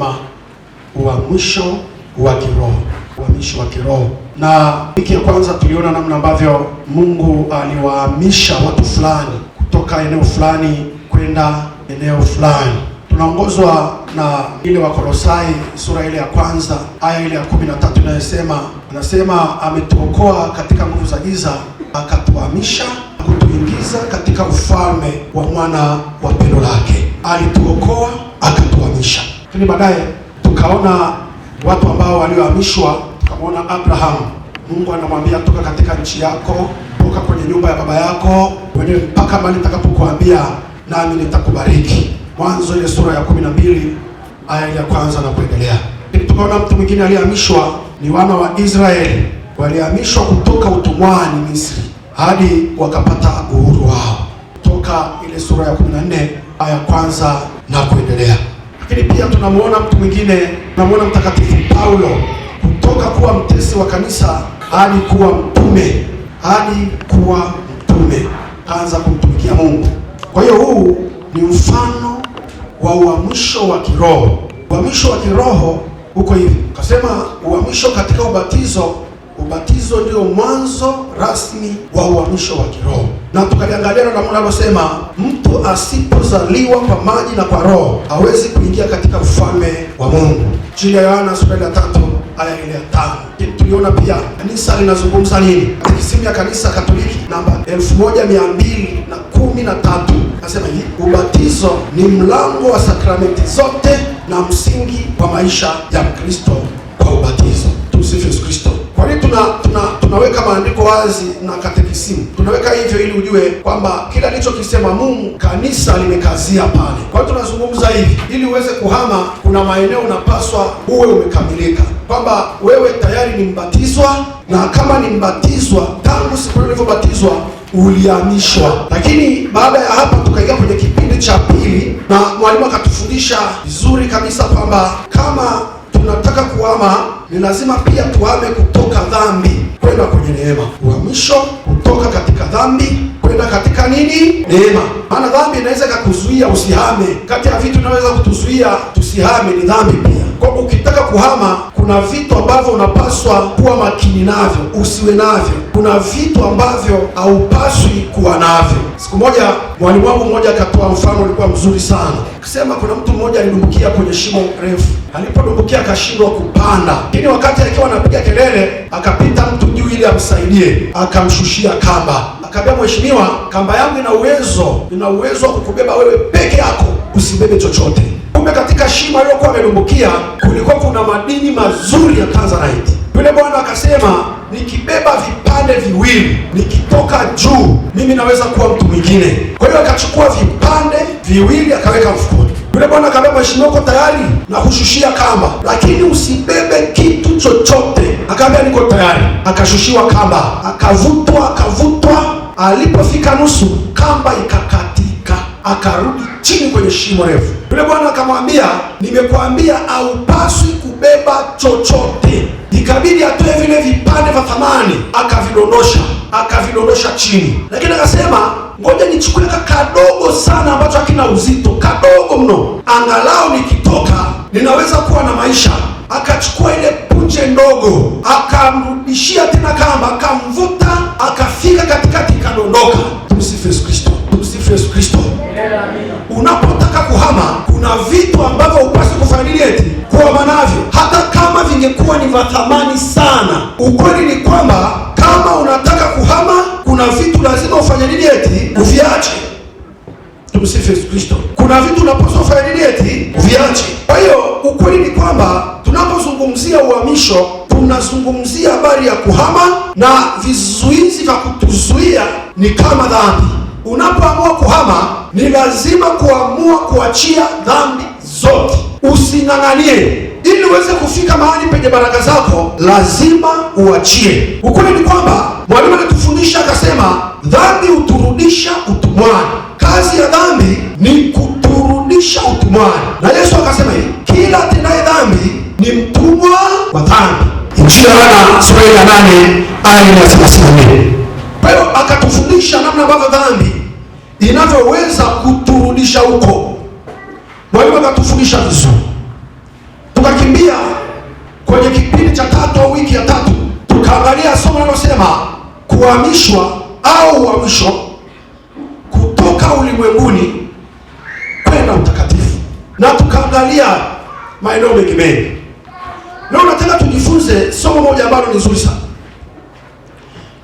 inasema uhamisho wa kiroho, uhamisho wa kiroho. Na wiki ya kwanza tuliona namna ambavyo Mungu aliwahamisha watu fulani kutoka eneo fulani kwenda eneo fulani. Tunaongozwa na ile Wakolosai sura ile ya kwanza aya ile ya 13 inayosema, anasema ametuokoa katika nguvu za giza, akatuhamisha kutuingiza katika ufalme wa mwana wa pendo lake. Alituokoa akatuhamisha. Lakini baadaye tukaona watu ambao waliohamishwa. Tukamwona Abraham, Mungu anamwambia toka katika nchi yako, toka kwenye nyumba ya baba yako, uende mpaka mahali nitakapokuambia, nami nitakubariki. Mwanzo ile sura ya 12 aya ya kwanza na kuendelea. Tukaona mtu mwingine aliyehamishwa ni wana wa Israeli, walihamishwa kutoka utumwani Misri hadi wakapata uhuru wao, toka ile sura ya 14 aya kwanza na kuendelea. Lakini pia tunamuona mtu mwingine, tunamuona mtakatifu Paulo, kutoka kuwa mtesi wa kanisa hadi kuwa mtume, kaanza kumtumikia Mungu. Kwa hiyo huu ni mfano wa uhamisho wa kiroho. Uhamisho wa kiroho uko hivi. Kasema uhamisho katika ubatizo. Ubatizo ndio mwanzo rasmi wa uhamisho wa kiroho. Na tukaliangalia na Mungu anasema mtu asipozaliwa kwa maji na kwa roho hawezi kuingia katika ufalme wa Mungu. Injili ya Yohana sura ya 3 aya ile ya 5. Tuliona pia kanisa linazungumza nini? Katekisimu ya kanisa Katoliki namba 1213 nasema hivi: ubatizo ni mlango wa sakramenti zote na msingi wa maisha ya Mkristo kwa ubatizo. Tumsifu Yesu Kristo. Kwa nini tunaweka maandiko wazi na katekisimu? Tunaweka hivyo ili ujue kwamba kila alichokisema Mungu, kanisa limekazia pale. Kwa hiyo tunazungumza hivi ili uweze kuhama, kuna maeneo unapaswa uwe umekamilika, kwamba wewe tayari ni mbatizwa, na kama ni mbatizwa tangu siku ulivyobatizwa ulihamishwa. Lakini baada ya hapa tukaingia kwenye kipindi cha pili, na mwalimu akatufundisha vizuri kabisa kwamba kama tunataka kuhama ni lazima pia tuhame kutoka dhambi kwenda kwenye neema. Uhamisho kutoka katika dhambi kwenda katika nini? Neema. Maana dhambi inaweza kukuzuia usihame. Kati ya vitu vinaweza kutuzuia tusihame ni dhambi pia. Kwa ukitaka kuhama, kuna vitu ambavyo unapaswa kuwa makini navyo, usiwe navyo. Kuna vitu ambavyo haupaswi kuwa navyo. Siku moja mwalimu wangu mmoja akatoa mfano ulikuwa mzuri sana. Akisema kuna mtu mmoja alidumbukia kwenye shimo refu. Alipodumbukia akashindwa kupanda. Lakini wakati akiwa anapiga kelele, akapita mtu juu ili amsaidie, akamshushia kamba. Akamwambia, mheshimiwa, kamba yangu ina uwezo wa kukubeba wewe peke yako, usibebe chochote. Kumbe katika shimo aliyokuwa amedumbukia kulikuwa kuna madini mazuri ya Tanzanite. Yule bwana akasema, nikibeba vipande viwili nikitoka juu mimi naweza kuwa mtu mwingine. Kwa hiyo akachukua vipande viwili akaweka mfukoni. Yule bwana akamwambia, mheshimiwa, uko tayari na kushushia kamba, lakini usibebe kitu chochote. Akamwambia, niko tayari. Akashushiwa kamba, akavutwa. Alipofika nusu, kamba ikakatika, akarudi chini kwenye shimo refu. Yule bwana akamwambia, nimekuambia haupaswi kubeba chochote. Ikabidi atoe vile vipande vya thamani, akavidondosha chini. Lakini akasema, ngoja nichukue kadogo sana ambacho hakina uzito, kadogo mno, angalau nikitoka ninaweza kuwa na maisha. Akachukua ile punje ndogo, akamrudishia tena kamba, akamvuta, akafika katikati, kadondoka. Tumsifu Yesu Kristo. Tumsifu Yesu Kristo. Unapotaka kuhama, kuna vitu ambavyo upasi kufanya nini eti kuhama navyo, hata kama vingekuwa ni vya thamani sana. Ukweli ni kwamba kama unataka kuhama, kuna vitu lazima ufanye nini eti uviache. Tumsifu Yesu Kristo. Kuna vitu unapaswa kufanya nini eti uviache. Kwa hiyo ukweli ni kwamba tunapozungumzia uhamisho, tunazungumzia habari ya kuhama, na vizuizi vya kutuzuia ni kama dhambi. Unapoamua kuhama, ni lazima kuamua kuachia dhambi zote. Using'ang'anie. Ili uweze kufika mahali penye baraka zako, lazima uachie. Ukweli ni kwamba mwalimu alitufundisha akasema, dhambi huturudisha utumwani. Kazi ya dhambi ni kuturudisha utumwani. Na Yesu akasema hivi, kila atendaye dhambi ni mtumwa wa dhambi. Injili ya Yohana sura ya 8 aya ya 34. Kwa hiyo akatufundisha namna ambavyo dhambi inavyoweza kuturudisha huko. Mwalimu akatufundisha vizuri. tunakimbia kwenye kipindi cha 3 au wiki ya 3, tukaangalia somo linalosema kuhamishwa au uhamisho kutoka ulimwenguni kwenda utakatifu, na tukaangalia maeneo mengi. Leo nataka tujifunze somo moja ambalo ni zuri sana,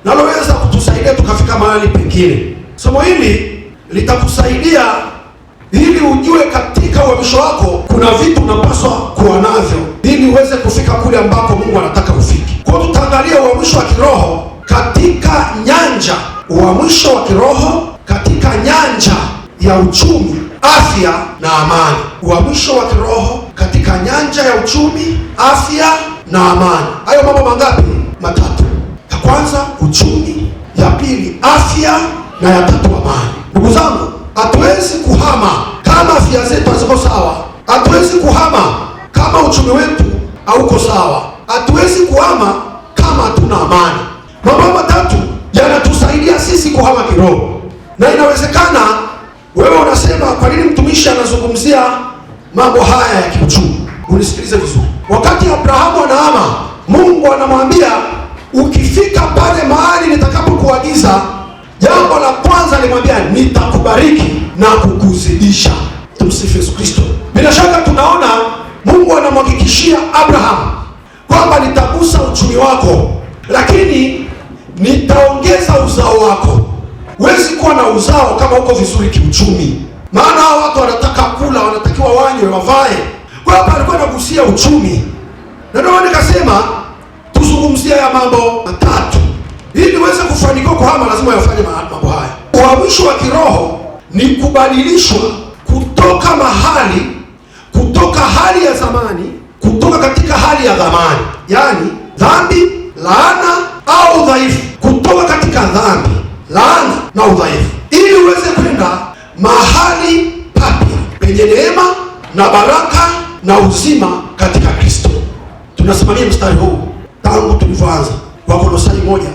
naloweza kutusaidia tukafika mahali pengine. Somo hili litakusaidia ili ujue katika uhamisho wako kuna vitu unapaswa kuwa navyo ili uweze kufika kule ambako Mungu anataka ufike. Kwa hiyo tutaangalia uhamisho wa kiroho katika nyanja, uhamisho wa kiroho katika nyanja ya uchumi, afya na amani. Uhamisho wa kiroho katika nyanja ya uchumi, afya na amani. Hayo mambo mangapi? Matatu. Ya kwanza uchumi, ya pili afya, na ya tatu amani. Ndugu zangu, hatuwezi kuhama kama afya zetu haziko sawa. Hatuwezi kuhama kama uchumi wetu hauko sawa. Hatuwezi kuhama kama hatuna amani. Mambo matatu yanatusaidia sisi kuhama kiroho, na inawezekana wewe unasema, kwa nini mtumishi anazungumzia mambo haya ya kiuchumi? Unisikilize vizuri. Wakati Abrahamu anahama, Mungu anamwambia ukifika pale mahali nitakapokuagiza, jambo la kwanza alimwambia nitakubariki na kukuzidisha. Tumsifu Yesu Kristo. Bila shaka tunaona Mungu anamhakikishia Abrahamu kwamba nitagusa uchumi wako, lakini nitaongeza uzao wako. Huwezi kuwa na uzao kama uko vizuri kiuchumi, maana hao watu wanataka kula, wanatakiwa wanywe, wavae. Kwa hiyo alikuwa anagusia uchumi, na ndio nikasema tuzungumzie ya mambo matatu ili uweze kufanikiwa kuhama. Lazima yafanye mambo haya. Uhamisho wa kiroho ni kubadilishwa kutoka hali ya zamani, kutoka katika hali ya dhamani, yaani dhambi, laana au udhaifu, kutoka katika dhambi, laana na udhaifu, ili uweze kwenda mahali papya penye neema na baraka na uzima katika Kristo. Tunasimamia mstari huu tangu tulivyoanza, Wakolosai 1:13.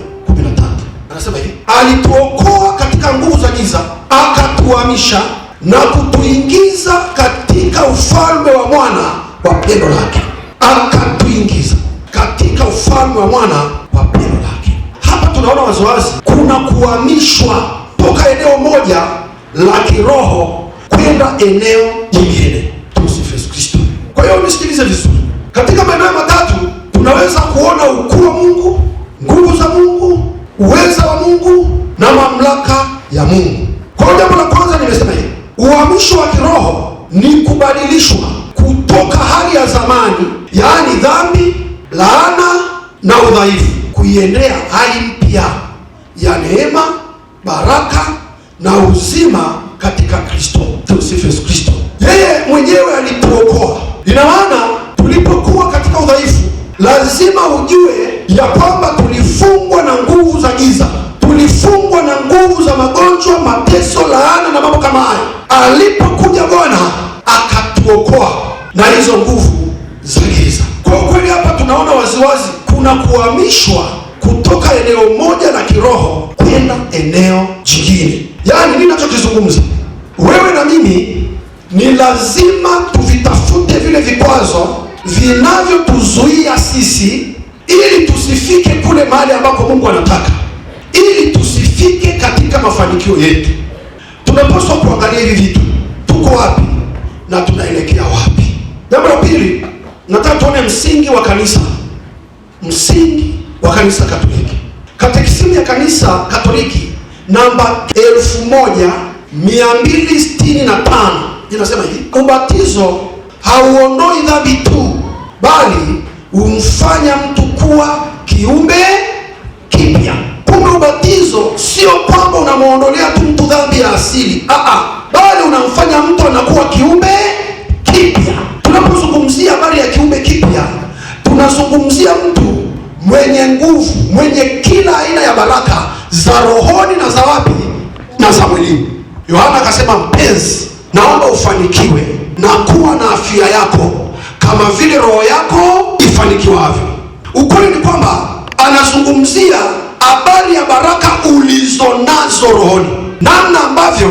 Anasema hivi, alituokoa katika nguvu za giza, akatuhamisha na kutuingiza katika ufalme wa mwana wa pendo lake. Akatuingiza katika ufalme wa mwana wa pendo lake. Hapa tunaona waziwazi kuna kuhamishwa toka eneo moja la kiroho kwenda eneo jingine. Tumsifu Yesu Kristo. Kwa hiyo unisikilize vizuri, katika maeneo matatu tunaweza kuona ukuu wa Mungu, nguvu za Mungu, uweza wa Mungu na mamlaka ya Mungu. Kwa hiyo jambo la kwanza nimesema hivi, uhamisho wa kiroho ni kubadilishwa kutoka hali ya zamani, yaani dhambi, laana na udhaifu, kuiendea hali mpya ya neema, baraka na uzima katika Kristo. Tumsifu Yesu Kristo. Yeye mwenyewe alituokoa. Ina maana tulipokuwa katika udhaifu, lazima ujue ya kwamba tulifungwa na nguvu za giza, tulifungwa na nguvu za magonjwa, mateso, laana na mambo kama hayo. Alipokuja Bwana akatuokoa na hizo nguvu za giza. Kwa kweli hapa tunaona waziwazi kuna kuhamishwa kutoka eneo moja la kiroho kwenda eneo jingine. Yaani ninachokizungumza, wewe na mimi ni lazima tuvitafute vile vikwazo vinavyotuzuia sisi ili tusifike kule mahali ambako Mungu anataka, ili tusifike katika mafanikio yetu. Tunapaswa kuangalia hivi vitu, tuko wapi na tunaelekea wapi. Jambo la pili, nataka tuone msingi wa kanisa, msingi wa kanisa Katoliki. Katekisimu ya kanisa Katoliki namba 1265 inasema hivi, ubatizo hauondoi dhambi tu, bali humfanya mtu kuwa kiumbe kipya. Kumbe ubatizo sio kwamba unamuondolea tu mtu dhambi ya asili, bali unamfanya mtu anakuwa kiumbe kipya. Tunapozungumzia habari ya kiumbe kipya, tunazungumzia mtu mwenye nguvu, mwenye kila aina ya baraka za rohoni na za wapi? Na za mwilini. Yohana akasema, mpenzi, naomba ufanikiwe na kuwa na afya yako kama vile roho yako ifanikiwavyo. Ukweli ni kwamba anazungumzia habari ya baraka ulizonazo rohoni, namna ambavyo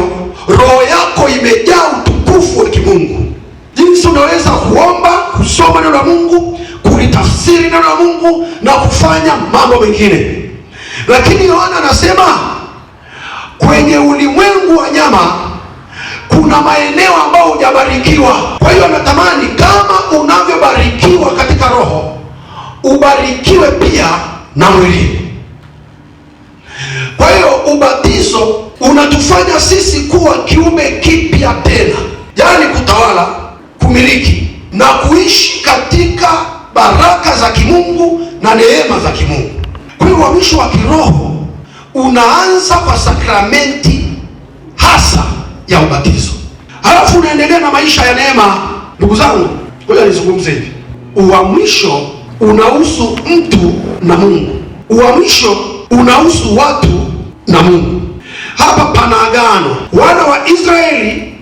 roho yako imejaa utukufu wa kimungu, jinsi jinsi unaweza kuomba, kusoma neno la Mungu, kulitafsiri neno la Mungu na kufanya mambo mengine. Lakini Yohana anasema kwenye ulimwengu wa nyama kuna maeneo ambayo hujabarikiwa. Kwa hiyo anatamani kama unavyobarikiwa katika roho, ubarikiwe pia na mwili. Kwa hiyo ubatizo unatufanya sisi kuwa kiumbe kipya tena, yaani kutawala, kumiliki na kuishi katika baraka za kimungu na neema za kimungu. Kwa hiyo uhamisho wa kiroho unaanza kwa sakramenti hasa ya ubatizo, halafu unaendelea na maisha ya neema. Ndugu zangu, ngoja nizungumze hivi. Uhamisho unahusu mtu na Mungu. Uhamisho unahusu watu na Mungu. Hapa pana agano. Wana wa Israeli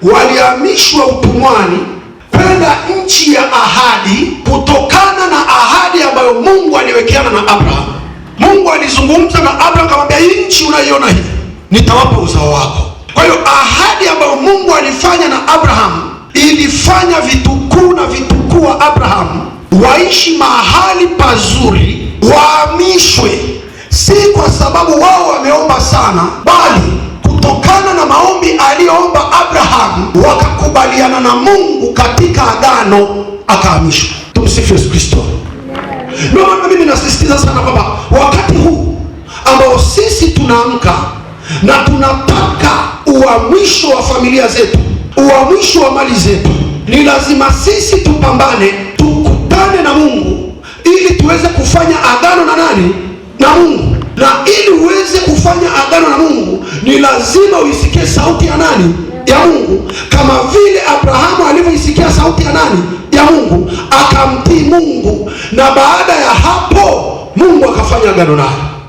walihamishwa utumwani kwenda nchi ya ahadi kutokana na ahadi ambayo Mungu aliwekeana na Abraham. Mungu alizungumza na Abraham akamwambia, hii nchi unaiona hii, nitawapa uzao wako. Kwa hiyo ahadi ambayo Mungu alifanya na Abraham ilifanya vitukuu na vitukuu wa Abraham waishi mahali pazuri, wahamishwe, si kwa sababu wao wameomba sana, bali kutokana na maombi aliyoomba Abraham, wakakubaliana na Mungu katika agano, akahamishwa. Tumsifu Yesu Kristo. Ndio maana mimi nasisitiza sana kwamba wakati huu ambao sisi tunaamka na tunataka uhamisho wa familia zetu, uhamisho wa mali zetu, ni lazima sisi tupambane, tukutane na Mungu ili tuweze kufanya agano na nani? Na Mungu. Na ili uweze kufanya agano na Mungu ni lazima uisikie sauti ya nani? Ya Mungu. Kama vile Abrahamu alivyoisikia sauti ya nani? Ya Mungu, akamtii Mungu, na baada ya hapo Mungu akafanya agano naye.